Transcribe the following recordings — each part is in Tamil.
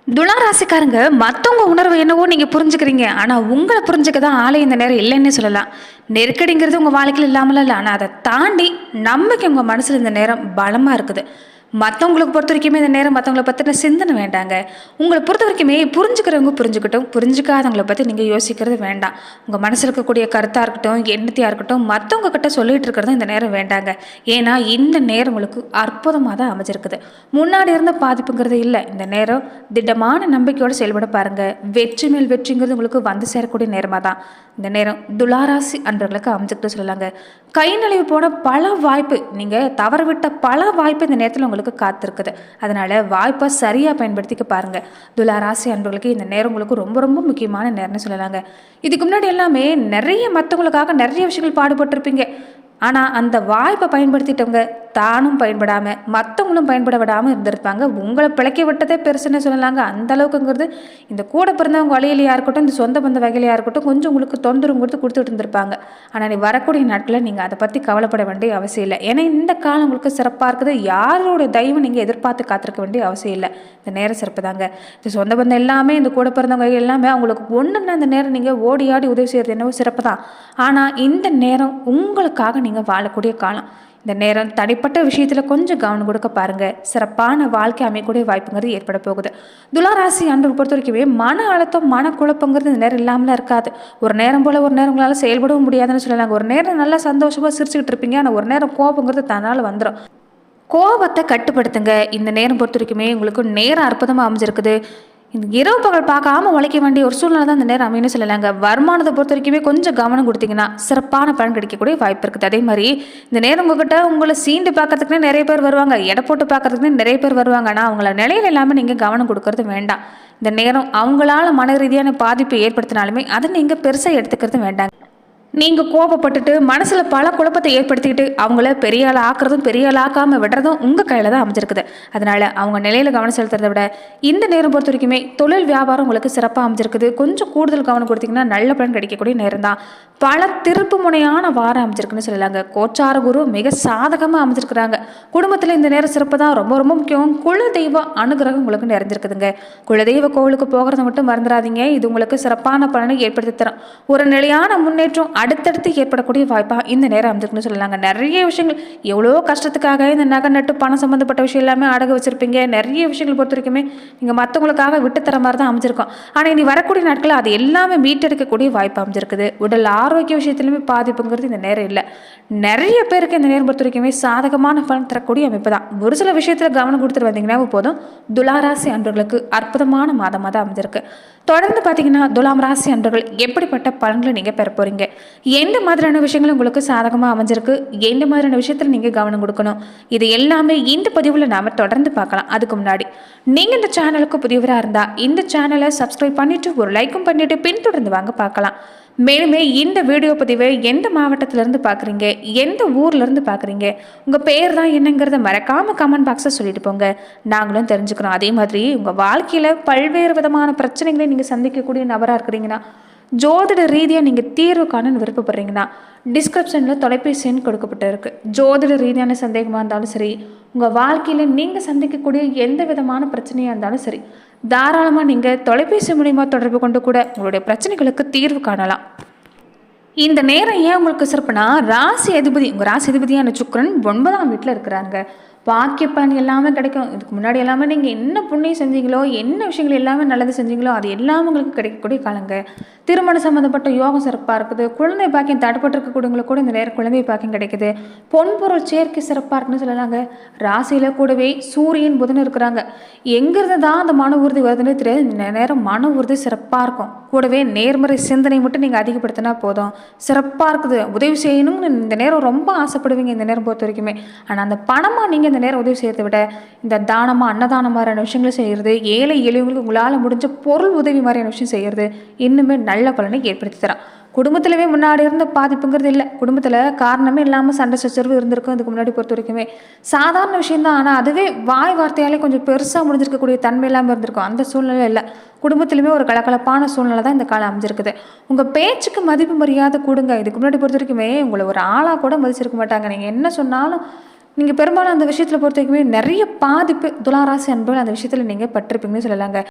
துளாராசிக்காரங்க மற்றவங்க உணர்வு என்னவோ நீங்கள் புரிஞ்சுக்கிறீங்க. ஆனால் உங்களை புரிஞ்சுக்க தான் ஆளே இந்த நேரம் இல்லைன்னே சொல்லலாம். நெருக்கடிங்கிறது உங்கள் வாழ்க்கையில் இல்லாமல் இல்லை. ஆனால் அதை தாண்டி நம்பிக்கை உங்கள் மனசில் இந்த நேரம் பலமாக இருக்குது. மற்றவங்களுக்கு பொறுத்த வரைக்குமே இந்த நேரம் மற்றவங்கள பற்றின சிந்தனை வேண்டாங்க. உங்களை பொறுத்த வரைக்குமே புரிஞ்சுக்கிறவங்க புரிஞ்சுக்கட்டும், புரிஞ்சுக்காதவங்கள பற்றி நீங்கள் யோசிக்கிறது வேண்டாம். உங்கள் மனசில் இருக்கக்கூடிய கருத்தாக இருக்கட்டும், எண்ணத்தையாக இருக்கட்டும், மற்றவங்க கிட்ட சொல்லிட்டு இருக்கிறதும் இந்த நேரம் வேண்டாங்க. ஏன்னா இந்த நேரம் உங்களுக்கு அற்புதமாக தான் அமைஞ்சிருக்குது. முன்னாடி இருந்த பாதிப்புங்கிறது இல்லை. இந்த நேரம் திடமான நம்பிக்கையோடு செயல்பட பாருங்கள். வெற்றி மேல் வெற்றிங்கிறது உங்களுக்கு வந்து சேரக்கூடிய நேரமாக தான் இந்த நேரம் துளாராசி அன்பர்களுக்கு அமைஞ்சுக்கிட்டு சொல்லலாங்க. கை நழுவி போன பல வாய்ப்பு, நீங்கள் தவறவிட்ட பல வாய்ப்பு இந்த நேரத்தில் உங்களுக்கு காத்திருக்குது. அதனால் வாய்ப்பை சரியாக பயன்படுத்திக்க பாருங்கள். துளாராசி அன்பர்களுக்கு இந்த நேரம் உங்களுக்கு ரொம்ப ரொம்ப முக்கியமான நேரம்னு சொல்லலாங்க. இதுக்கு முன்னாடி எல்லாமே நிறைய மற்றவங்களுக்காக நிறைய விஷயங்கள் பாடுபட்டிருப்பீங்க. ஆனால் அந்த வாய்ப்பை பயன்படுத்திட்டவங்க தானும் பயன்படாமல் மற்றவங்களும் பயன்பட விடாமல் இருந்திருப்பாங்க. உங்களை பிழைக்க விட்டதே பெருசுன்னு சொல்லலாங்க. அந்த அளவுக்குங்கிறது இந்த கூட பிறந்தவங்க வழியிலையாக இருக்கட்டும், இந்த சொந்த பந்த வகையிலையாக இருக்கட்டும், கொஞ்சம் உங்களுக்கு தொந்தரவு கொடுத்துட்டு இருந்திருப்பாங்க. ஆனால் நீ வரக்கூடிய நாட்களில் நீங்கள் அதை பற்றி கவலைப்பட வேண்டிய அவசியம் இல்லை. ஏன்னா இந்த காலம் உங்களுக்கு சிறப்பாக இருக்குது. யாரோட தயவு நீங்கள் எதிர்பார்த்து காத்திருக்க வேண்டிய அவசியம் இல்லை. இந்த நேரம் சிறப்பு தாங்க. இந்த சொந்த பந்தம் எல்லாமே, இந்த கூட பிறந்தவங்க எல்லாமே அவங்களுக்கு ஒன்றுன்னா இந்த நேரம் நீங்கள் ஓடி ஆடி உதவி செய்கிறது என்னவோ சிறப்பு தான். ஆனால் இந்த நேரம் உங்களுக்காக நீங்கள் வாழக்கூடிய காலம். இந்த நேரம் தனிப்பட்ட விஷயத்தில் கொஞ்சம் கவனம் கொடுக்க பாருங்கள். சிறப்பான வாழ்க்கை அமையக்கூடிய வாய்ப்புங்கிறது ஏற்பட போகுது. துளாராசி அன்பர்கள் பொறுத்த வரைக்குமே மன அழுத்தம், மனக்குழப்பங்கிறது இந்த நேரம் இல்லாமலாம் இருக்காது. ஒரு நேரம் போல் ஒரு நேரம் உங்களால் செயல்படவும் முடியாதுன்னு சொல்லலாங்க. ஒரு நேரம் நல்லா சந்தோஷமாக சிரிச்சுக்கிட்டு இருப்பீங்க. ஆனால் ஒரு நேரம் கோபங்கிறது தன்னால் வந்துடும். கோபத்தை கட்டுப்படுத்துங்க. இந்த நேரம் பொறுத்த வரைக்குமே உங்களுக்கு நேரம் அற்புதமாக அமைஞ்சிருக்குது. இந்த இரவு பகல் பார்க்காம உழைக்க வேண்டிய ஒரு சூழ்நிலை தான் இந்த நேரம் அமைன்னு சொல்லலாங்க. வருமானத்தை பொறுத்த வரைக்குமே கொஞ்சம் கவனம் கொடுத்தீங்கன்னா சிறப்பான பலன் கிடைக்கக்கூடிய வாய்ப்பு இருக்குது. அதே மாதிரி இந்த நேரம் உங்ககிட்ட உங்களை சீண்டு பார்க்கறதுக்குன்னே நிறைய பேர் வருவாங்க, எடை போட்டு பார்க்கறதுக்குன்னே நிறைய பேர் வருவாங்க. ஆனால் அவங்கள நிலையில இல்லாமல் நீங்கள் கவனம் கொடுக்கறது வேண்டாம். இந்த நேரம் அவங்களால மன ரீதியான பாதிப்பை ஏற்படுத்தினாலுமே அதை நீங்கள் பெருசாக எடுத்துக்கிறது வேண்டாங்க. நீங்கள் கோபப்பட்டுட்டு மனசில் பல குழப்பத்தை ஏற்படுத்திக்கிட்டு அவங்கள பெரிய ஆள் ஆக்குறதும் பெரிய ஆள் ஆக்காமல் விடுறதும் உங்கள் கையில் தான் அமைஞ்சிருக்குது. அதனால் அவங்க நிலையில் கவனம் செலுத்துறதை விட இந்த நேரம் பொறுத்த வரைக்குமே தொழில் வியாபாரம் உங்களுக்கு சிறப்பாக அமைஞ்சிருக்குது. கொஞ்சம் கூடுதல் கவனம் கொடுத்தீங்கன்னா நல்ல பலன் கிடைக்கக்கூடிய நேரம் தான். பல திருப்பு முனையான வாரம் அமைஞ்சிருக்குன்னு சொல்லலாங்க. கோச்சார குரு மிக சாதகமாக அமைஞ்சிருக்கிறாங்க. குடும்பத்தில் இந்த நேரம் சிறப்பு தான். ரொம்ப ரொம்ப முக்கியம். குலதெய்வ அனுகிரகம் உங்களுக்கு நிறைஞ்சிருக்குதுங்க. குலதெய்வ கோவிலுக்கு போகிறத மட்டும் மறந்துடாதீங்க. இது உங்களுக்கு சிறப்பான பலனை ஏற்படுத்தி தரும். ஒரு நிலையான முன்னேற்றம் அடுத்தடுத்து ஏற்படக்கூடிய வாய்ப்பாக இந்த நேரம் அமைஞ்சிருக்குன்னு சொல்லலாங்க. நிறைய விஷயங்கள், எவ்வளோ கஷ்டத்துக்காக இந்த நகை நட்டு பணம் சம்மந்தப்பட்ட விஷயம் எல்லாமே அடகு வச்சிருப்பீங்க. நிறைய விஷயங்கள் பொறுத்த வரைக்குமே நீங்கள் மற்றவங்களுக்காக விட்டு தர மாதிரி தான் அமைஞ்சிருக்கோம். ஆனால் இனி வரக்கூடிய நாட்களில் அது எல்லாமே மீட்டெடுக்கக்கூடிய வாய்ப்பு அமைஞ்சிருக்குது. உடல் ஆரோக்கிய விஷயத்துலையுமே பாதிப்புங்கிறது இந்த நேரம் இல்லை. நிறைய பேருக்கு இந்த நேரம் பொறுத்த வரைக்குமே சாதகமான பலன் தரக்கூடிய அமைப்பு தான். ஒரு சில விஷயத்தில் கவனம் கொடுத்துட்டு வந்தீங்கன்னா போதும். துளாராசி அன்பர்களுக்கு அற்புதமான மாதமாக தான் அமைஞ்சிருக்கு. தொடர்ந்து பார்த்தீங்கன்னா துலாம் ராசி அன்பர்கள் எப்படிப்பட்ட பலன்களை நீங்கள் பெற போகிறீங்க, எந்த மாதிரியான விஷயங்கள் உங்களுக்கு சாதகமாக அமைஞ்சிருக்கு, எந்த மாதிரியான விஷயத்தில் நீங்கள் கவனம் கொடுக்கணும், இது எல்லாமே இந்த பதிவில் நாம் தொடர்ந்து பார்க்கலாம். அதுக்கு முன்னாடி நீங்கள் இந்த சேனலுக்கு புதியவராக இருந்தால் இந்த சேனலை சப்ஸ்கிரைப் பண்ணிவிட்டு ஒரு லைக்கும் பண்ணிவிட்டு பின்தொடர்ந்து வாங்க பார்க்கலாம். மேலுமே இந்த வீடியோ பதிவை எந்த மாவட்டத்திலேருந்து பார்க்குறீங்க, எந்த ஊர்லேருந்து பார்க்குறீங்க, உங்கள் பேர் தான் என்னங்கிறத மறக்காமல் கமெண்ட் பாக்ஸில் சொல்லிட்டு போங்க, நாங்களும் தெரிஞ்சுக்கிறோம். அதே மாதிரி உங்கள் வாழ்க்கையில் பல்வேறு விதமான பிரச்சனைகளை நீங்கள் சந்திக்கக்கூடிய நபராக இருக்கிறீங்கன்னா, ஜோதிட ரீதியாக நீங்கள் தீர்வு காண விருப்பப்படுறீங்கன்னா டிஸ்கிரிப்ஷனில் தொலைபேசி எண் கொடுக்கப்பட்டு இருக்குது. ஜோதிட ரீதியான சந்தேகமாக இருந்தாலும் சரி, உங்கள் வாழ்க்கையில் நீங்கள் சந்திக்கக்கூடிய எந்த விதமான பிரச்சனையாக இருந்தாலும் சரி, தாராளமாக நீங்கள் தொலைபேசி மூலிமா தொடர்பு கொண்டு கூட உங்களுடைய பிரச்சனைகளுக்கு தீர்வு காணலாம். இந்த நேரம் ஏன் உங்களுக்கு சிறப்புனா, ராசி அதிபதி, உங்கள் ராசி அதிபதியான சுக்கிரன் 9ஆம் வீட்டில் இருக்கிறாங்க. பாக்கிய பலன் எல்லாமே கிடைக்கும். இதுக்கு முன்னாடி எல்லாமே நீங்கள் என்ன புண்ணியம் செஞ்சீங்களோ, என்ன விஷயங்கள் எல்லாமே நல்லது செஞ்சீங்களோ அது எல்லாமே உங்களுக்கு கிடைக்கக்கூடிய காலங்க. திருமணம் சம்மந்தப்பட்ட யோகம் சிறப்பாக இருக்குது. குழந்தை பாக்கியம் தடுப்பட்டு இருக்கக்கூடியவங்களுக்கு கூட இந்த நேரம் குழந்தை பாக்கியம் கிடைக்குது. பொன்பொருள் சேர்க்கை சிறப்பாக இருக்குன்னு சொல்லலாங்க. ராசியில் கூடவே சூரியன் புதன் இருக்கிறாங்க. எங்கிருந்து தான் அந்த மன உறுதி வருதுன்னு தெரியாது. இந்த நேரம் மன உறுதி சிறப்பாக இருக்கும். கூடவே நேர்மறை சிந்தனை மட்டும் நீங்கள் அதிகப்படுத்தினா போதும், சிறப்பாக இருக்குது. உதவி செய்யணும்னு இந்த நேரம் ரொம்ப ஆசைப்படுவீங்க இந்த நேரம் பொறுத்த வரைக்குமே. ஆனால் அந்த பணமாக நீங்கள் இந்த நேரம் உதவி செய்யறதை விட இந்த தானமாக அன்னதானம் மாதிரியான விஷயங்களை செய்கிறது, ஏழை எளியவங்களுக்கு உங்களால் முடிஞ்ச பொருள் உதவி மாதிரியான விஷயம் செய்கிறது இன்னுமே நல்ல பலனை ஏற்படுத்தி தரான். குடும்பத்திலவே முன்னாடி இருந்த பாதிப்புங்கிறது இல்லை. குடும்பத்தில் காரணமே இல்லாமல் சண்டை சச்சரவு இருந்திருக்கும் இதுக்கு முன்னாடி பொறுத்த வரைக்குமே. சாதாரண விஷயந்தான், ஆனால் அதுவே வாய் வார்த்தையாலே கொஞ்சம் பெருசாக முடிஞ்சிருக்கக்கூடிய தன்மை இல்லாமல் இருந்திருக்கும். அந்த சூழ்நிலை இல்லை. குடும்பத்திலுமே ஒரு கலகலப்பான சூழ்நிலை தான் இந்த காலம் அமைஞ்சிருக்குது. உங்கள் பேச்சுக்கு மதிப்பு மரியாதை கொடுங்க. இதுக்கு முன்னாடி பொறுத்த வரைக்குமே உங்களை ஒரு ஆளாக கூட மதிச்சிருக்க மாட்டாங்க. நீங்கள் என்ன சொன்னாலும் நீங்கள் பெரும்பாலும் அந்த விஷயத்தில் பொறுத்த வரைக்குமே நிறைய பாதிப்பு துளாராசி அன்பர்கள் அந்த விஷயத்தில் நீங்கள் பட்டிருப்பீங்கன்னு சொல்லலாங்க.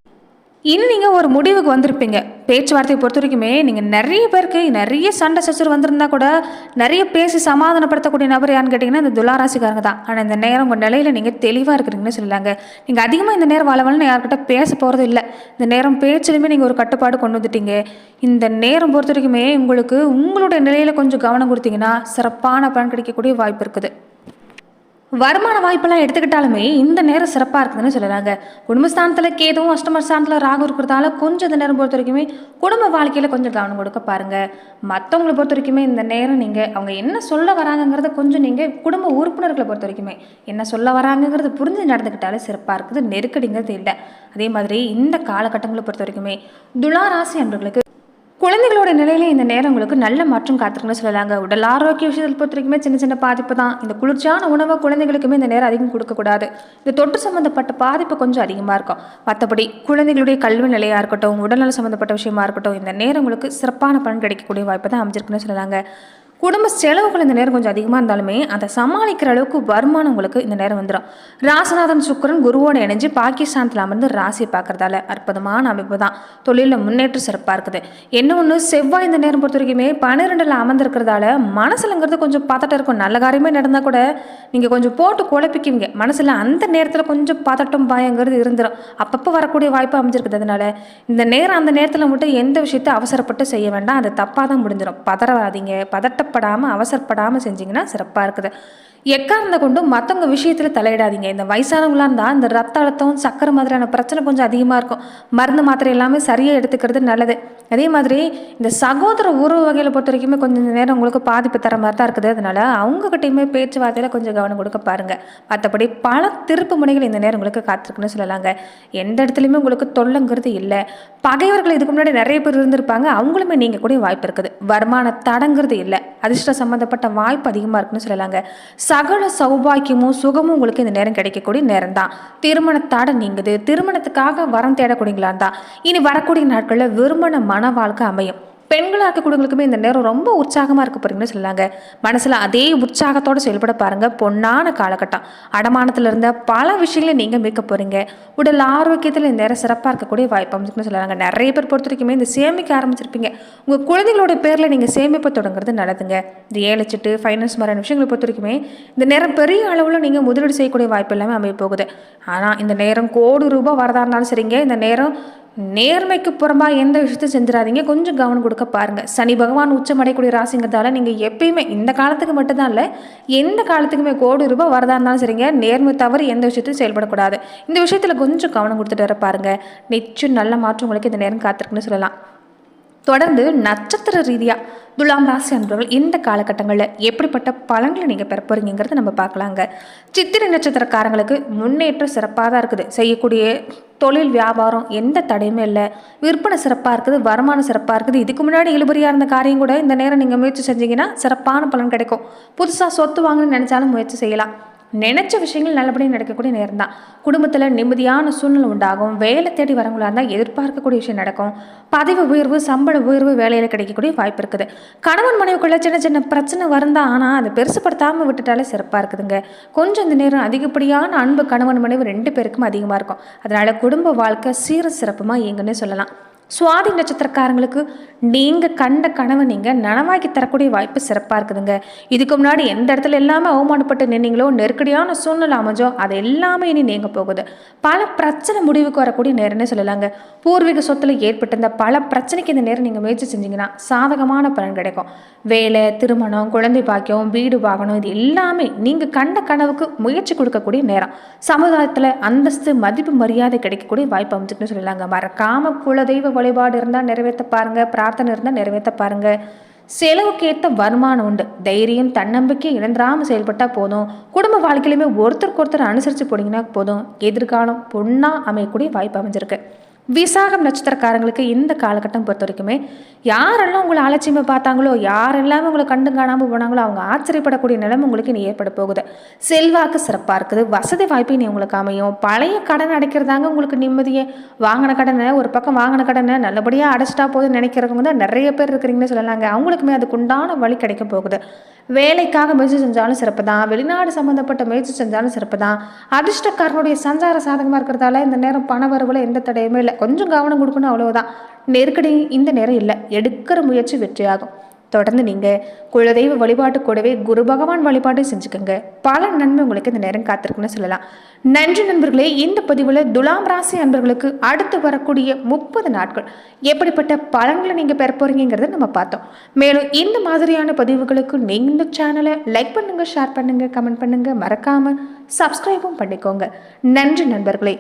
இனி நீங்கள் ஒரு முடிவுக்கு வந்திருப்பீங்க. பேச்சுவார்த்தையை பொறுத்த வரைக்குமே நீங்கள் நிறைய பேருக்கு நிறைய சண்டை சச்சரவு வந்திருந்தா கூட நிறைய பேசி சமாதானப்படுத்தக்கூடிய நபர் யாருன்னு கேட்டிங்கன்னா இந்த துளாராசிக்காரங்க தான். ஆனால் இந்த நேரம் உங்கள் நிலையில் நீங்கள் தெளிவாக இருக்கிறீங்கன்னு சொல்லலாங்க. நீங்கள் அதிகமாக இந்த நேரம் வளவலன்னு யார்கிட்ட பேச போகிறது இல்லை. இந்த நேரம் பேச்சிலுமே நீங்கள் ஒரு கட்டுப்பாடு கொண்டு வந்துட்டீங்க. இந்த நேரம் பொறுத்த வரைக்குமே உங்களுக்கு உங்களுடைய நிலையில் கொஞ்சம் கவனம் கொடுத்தீங்கன்னா சிறப்பான பலன் கிடைக்கக்கூடிய வாய்ப்பு இருக்குது. வருமான வாய்ப்பெல்லாம் எடுத்துக்கிட்டாலுமே இந்த நேரம் சிறப்பாக இருக்குதுன்னு சொல்லலாங்க. குடும்பஸ்தானத்தில் கேதுவும் அஷ்டமஸ்தானத்தில் ராகு இருக்கிறதால கொஞ்சம் இந்த நேரம் பொறுத்த வரைக்குமே குடும்ப வாழ்க்கையில் கொஞ்சம் கவனம் கொடுக்க பாருங்கள். மற்றவங்களை பொறுத்த வரைக்குமே இந்த நேரம் நீங்கள் அவங்க என்ன சொல்ல வராங்கங்கிறத கொஞ்சம் நீங்கள் குடும்ப உறுப்பினர்களை பொறுத்த வரைக்குமே என்ன சொல்ல வராங்கங்கிறது புரிஞ்சு நடந்துக்கிட்டாலே சிறப்பாக இருக்குது. நெருக்கடிங்கிறது இல்லை. அதே மாதிரி இந்த காலகட்டங்களை பொறுத்த வரைக்குமே துலா ராசி அன்பர்களுக்கு குழந்தைகளோட நிலையில இந்த நேரம் உங்களுக்கு நல்ல மாற்றம் காத்திருக்குன்னு சொல்லலாங்க. உடல் ஆரோக்கிய விஷயத்தில் பொறுத்த வரைக்குமே சின்ன சின்ன பாதிப்பு தான். இந்த குளிர்ச்சியான உணவை குழந்தைகளுக்குமே இந்த நேரம் அதிகம் கொடுக்கக்கூடாது. இந்த தொட்டு சம்மந்தப்பட்ட பாதிப்பு கொஞ்சம் அதிகமாக இருக்கும். மற்றபடி குழந்தைகளுடைய கல்வி நிலையாக இருக்கட்டும், உடல்நல சம்மந்தப்பட்ட விஷயமா இருக்கட்டும், இந்த நேரம் உங்களுக்கு சிறப்பான பலன் கிடைக்கக்கூடிய வாய்ப்பு தான் அமைஞ்சிருக்குன்னு சொல்லலாங்க. குடும்ப செலவுகள் இந்த நேரம் கொஞ்சம் அதிகமாக இருந்தாலுமே அதை சமாளிக்கிற அளவுக்கு வருமானம் உங்களுக்கு இந்த நேரம் வந்துடும். ராசிநாதன் சுக்கிரன் குருவோடு இணைஞ்சு பாகிஸ்தானத்தில் அமர்ந்து ராசியை பார்க்கறதால அற்புதமான அமைப்பு தான். தொழிலில் முன்னேற்றம் சிறப்பாக இருக்குது. என்ன ஒன்று, செவ்வாய் இந்த நேரம் பொறுத்த வரைக்குமே 12ல் அமர்ந்திருக்கிறதால மனசுலங்கிறது கொஞ்சம் பதட்டம் இருக்கும். நல்ல காரியமே நடந்தால் கூட நீங்கள் கொஞ்சம் போட்டு குழப்பிக்குவீங்க. மனசில் அந்த நேரத்தில் கொஞ்சம் பதட்டம் பயங்கிறது இருந்துடும். அப்பப்போ வரக்கூடிய வாய்ப்பு அமைஞ்சிருக்குது. அதனால இந்த நேரம் அந்த நேரத்தில் மட்டும் எந்த விஷயத்தை அவசரப்பட்டு செய்ய வேண்டாம். அது தப்பாக தான் முடிஞ்சிடும். பதறாதீங்க. அவசரப்படாமல் செஞ்சிங்கன்னா சிறப்பாக இருக்குது. எக்காரணத்தை கொண்டும் மற்றவங்க விஷயத்தில் தலையிடாதீங்க. இந்த வயசானவங்களாக இருந்தால் இந்த ரத்த அழுத்தம் சக்கரை மாதிரியான பிரச்சனை கொஞ்சம் அதிகமாக இருக்கும். மருந்து மாத்திரை எல்லாமே சரியாக எடுத்துக்கிறது நல்லது. அதே மாதிரி இந்த சகோதர உறவு வகையில் பொறுத்த வரைக்குமே கொஞ்சம் நேரம் உங்களுக்கு பாதிப்பு தர மாதிரி தான் இருக்குது. அதனால் அவங்ககிட்டையுமே பேச்சுவார்த்தையில் கொஞ்சம் கவனம் கொடுக்க பாருங்கள். மற்றபடி பல திருப்பு முனைகள் இந்த நேரம் உங்களுக்கு காத்திருக்குன்னு சொல்லலாங்க. எந்த இடத்துலையுமே உங்களுக்கு தொல்லைங்கிறது இல்லை. பகைவர்கள் இதுக்கு முன்னாடி நிறைய பேர் இருந்திருப்பாங்க. அவங்களுமே நீங்கள் கூட வாய்ப்பு இருக்குது. வருமான தடங்கிறது இல்லை. அதிர்ஷ்டம் சம்மந்தப்பட்ட வாய்ப்பு அதிகமாக இருக்குன்னு சொல்லலாங்க. சகல சௌபாக்கியமும் சுகமும் உங்களுக்கு இந்த நேரம் கிடைக்கக்கூடிய நேரம் தான். திருமண தடை நீங்குது. திருமணத்துக்காக வரம் தேடக்கூடியங்களா தான் இனி வரக்கூடிய நாட்களில் விரும்பின மன வாழ்க்கை அமையும். பெண்களாக இருக்கக்கூடியவங்களுக்குமே இந்த நேரம் ரொம்ப உற்சாகமாக இருக்க போறீங்கன்னு சொல்லலாங்க. மனசில் அதே உற்சாகத்தோடு செயல்பட பாருங்க. பொன்னான காலகட்டம். அடமானத்தில் இருந்த பல விஷயங்களை நீங்கள் மீட்க போறீங்க. உடல் ஆரோக்கியத்தில் இந்த நேரம் சிறப்பாக இருக்கக்கூடிய வாய்ப்பு அமைச்சுன்னு சொல்லலாங்க. நிறைய பேர் பொறுத்த வரைக்குமே இந்த சேமிக்க ஆரம்பிச்சிருப்பீங்க. உங்கள் குழந்தைகளோட பேரில் நீங்கள் சேமிப்பு தொடங்குறது நல்லதுங்க. இந்த ஏலச்சிட்டு ஃபைனான்ஸ் மாதிரியான விஷயங்களை பொறுத்த வரைக்குமே இந்த நேரம் பெரிய அளவில் நீங்கள் முதலீடு செய்யக்கூடிய வாய்ப்பு எல்லாமே அமைய போகுது. ஆனால் இந்த நேரம் கோடி ரூபாய் வரதா இருந்தாலும் சரிங்க, இந்த நேரம் நேர்மைக்கு புறம்பாக எந்த விஷயத்தையும் செஞ்சிடாதீங்க. கொஞ்சம் கவனம் கொடுக்க பாருங்கள். சனி பகவான் உச்சமடையக்கூடிய ராசிங்கிறதால நீங்கள் எப்பயுமே இந்த காலத்துக்கு மட்டும்தான் இல்லை, எந்த காலத்துக்குமே கோடி ரூபாய் வரதா இருந்தாலும் சரிங்க, நேர்மை தவறு எந்த விஷயத்தையும் செயல்படக்கூடாது. இந்த விஷயத்தில் கொஞ்சம் கவனம் கொடுத்துட்டு வர பாருங்கள். நிச்சயம் நல்ல மாற்றம் உங்களுக்கு இந்த நேரம் காத்திருக்குன்னு சொல்லலாம். தொடர்ந்து நட்சத்திர ரீதியாக துலாம் ராசி அன்பர்கள் இந்த காலகட்டங்களில் எப்படிப்பட்ட பலன்களை நீங்கள் பெற போகிறீங்கிறத நம்ம பார்க்கலாங்க. சித்திரை நட்சத்திரக்காரங்களுக்கு முன்னேற்றம் சிறப்பாக தான் இருக்குது. செய்யக்கூடிய தொழில் வியாபாரம் எந்த தடையுமே இல்லை. விற்பனை சிறப்பாக இருக்குது. வருமானம் சிறப்பாக இருக்குது. இதுக்கு முன்னாடி இழுபறியாக இருந்த காரியம் கூட இந்த நேரம் நீங்கள் முயற்சி செஞ்சீங்கன்னா சிறப்பான பலன் கிடைக்கும். புதுசாக சொத்து வாங்கணும்னு நினச்சாலும் முயற்சி செய்யலாம். நினைச்ச விஷயங்கள் நல்லபடியாக நடக்கக்கூடிய நேரம் தான். குடும்பத்தில் நிம்மதியான சூழ்நிலை உண்டாகும். வேலை தேடி வரவங்களா இருந்தால் எதிர்பார்க்கக்கூடிய விஷயம் நடக்கும். பதவி உயர்வு, சம்பள உயர்வு வேலையில் கிடைக்கக்கூடிய வாய்ப்பு இருக்குது. கணவன் மனைவிக்குள்ள சின்ன சின்ன பிரச்சனை வருந்தா, ஆனால் அதை பெருசுப்படுத்தாமல் விட்டுட்டாலே சிறப்பாக இருக்குதுங்க. கொஞ்சம் இந்த நேரம் அதிகப்படியான அன்பு கணவன் மனைவி 2 பேருக்கும் அதிகமாக இருக்கும். அதனால் குடும்ப வாழ்க்கை சீர சிறப்புமாக இயங்குன்னு சொல்லலாம். சுவாதி நட்சத்திரக்காரங்களுக்கு நீங்கள் கண்ட கனவை நீங்கள் நனவாக்கி தரக்கூடிய வாய்ப்பு சிறப்பாக இருக்குதுங்க. இதுக்கு முன்னாடி எந்த இடத்துல எல்லாமே அவமானப்பட்டு நின்னீங்களோ, நெருக்கடியான சூழ்நிலை அமைஞ்சோ, அது எல்லாமே இனி நீங்க போகுது. பல பிரச்சனை முடிவுக்கு வரக்கூடிய நேரம்னே சொல்லலாங்க. பூர்வீக சொத்துல ஏற்பட்டிருந்த பல பிரச்சனைக்கு இந்த நேரம் நீங்கள் முயற்சி செஞ்சீங்கன்னா சாதகமான பலன் கிடைக்கும். வேலை, திருமணம், குழந்தை பாக்கியம், வீடு வாகனம், இது எல்லாமே நீங்கள் கண்ட கனவுக்கு முயற்சி கொடுக்கக்கூடிய நேரம். சமுதாயத்தில் அந்தஸ்து, மதிப்பு, மரியாதை கிடைக்கக்கூடிய வாய்ப்பு அமைச்சுன்னு சொல்லலாங்க. மறக்காம குலதெய்வ வழிபாடு இருந்தால் நிறைவேற்ற பாருங்க. பிரார்த்தனை இருந்தால் நிறைவேற்ற பாருங்க. செலவுக்கு ஏற்ற வருமானம் உண்டு. தைரியம், தன்னம்பிக்கை இழந்துடாமல் செயல்பட்டால் போதும். குடும்ப வாழ்க்கையிலுமே ஒருத்தருக்கு ஒருத்தர் அனுசரித்து போனீங்கன்னா போதும். எதிர்காலம் பொண்ணா அமையக்கூடிய வாய்ப்பு அமைஞ்சிருக்கு. விசாகம் நட்சத்திரக்காரங்களுக்கு இந்த காலகட்டம் பொறுத்த வரைக்குமே யாரெல்லாம் உங்களை அலட்சியமாக பார்த்தாங்களோ, யாரெல்லாமே உங்களை கண்டு காணாமல் போனாங்களோ, அவங்க ஆச்சரியப்படக்கூடிய நிலைமை உங்களுக்கு இனி ஏற்பட போகுது. செல்வாக்கு சிறப்பாக இருக்குது. வசதி வாய்ப்பு இனி உங்களுக்கு அமையும். பழைய கடன் அடைக்கிறதாங்க உங்களுக்கு நிம்மதியே. வாங்கின கடனை ஒரு பக்கம் வாங்கின கடனை நல்லபடியாக அடைச்சிட்டா போதும் நினைக்கிறவங்க தான் நிறைய பேர் இருக்கிறீங்கன்னு சொல்லலாங்க. அவங்களுக்குமே அதுக்கு உண்டான வழி கிடைக்க போகுது. வேலைக்காக முயற்சி செஞ்சாலும் சிறப்பு தான், வெளிநாடு சம்மந்தப்பட்ட முயற்சி செஞ்சாலும் சிறப்பு தான். அதிர்ஷ்டக்காரனுடைய சஞ்சார சாதகமாக இருக்கிறதால இந்த நேரம் பண வரவுல எந்த தடையுமே இல்லை. கொஞ்சம் கவனம் கொடுக்கணும், அவ்வளவுதான். நெருக்கடி இந்த நேரம் இல்லை. எடுக்கிற முயற்சி வெற்றியாகும். தொடர்ந்து நீங்கள் குலதெய்வ வழிபாட்டு கூடவே குரு பகவான் வழிபாட்டை செஞ்சுக்கோங்க. பல நன்மை உங்களுக்கு இந்த நேரம் காத்திருக்குன்னு சொல்லலாம். நன்றி நண்பர்களே. இந்த பதிவில் துலாம் ராசி அன்பர்களுக்கு அடுத்து வரக்கூடிய 30 நாட்கள் எப்படிப்பட்ட பலன்களை நீங்கள் பெற போறீங்கிறத நம்ம பார்த்தோம். மேலும் இந்த மாதிரியான பதிவுகளுக்கு நீங்கள் இந்த சேனலை லைக் பண்ணுங்கள், ஷேர் பண்ணுங்கள், கமெண்ட் பண்ணுங்கள், மறக்காமல் சப்ஸ்கிரைபும் பண்ணிக்கோங்க. நன்றி நண்பர்களே.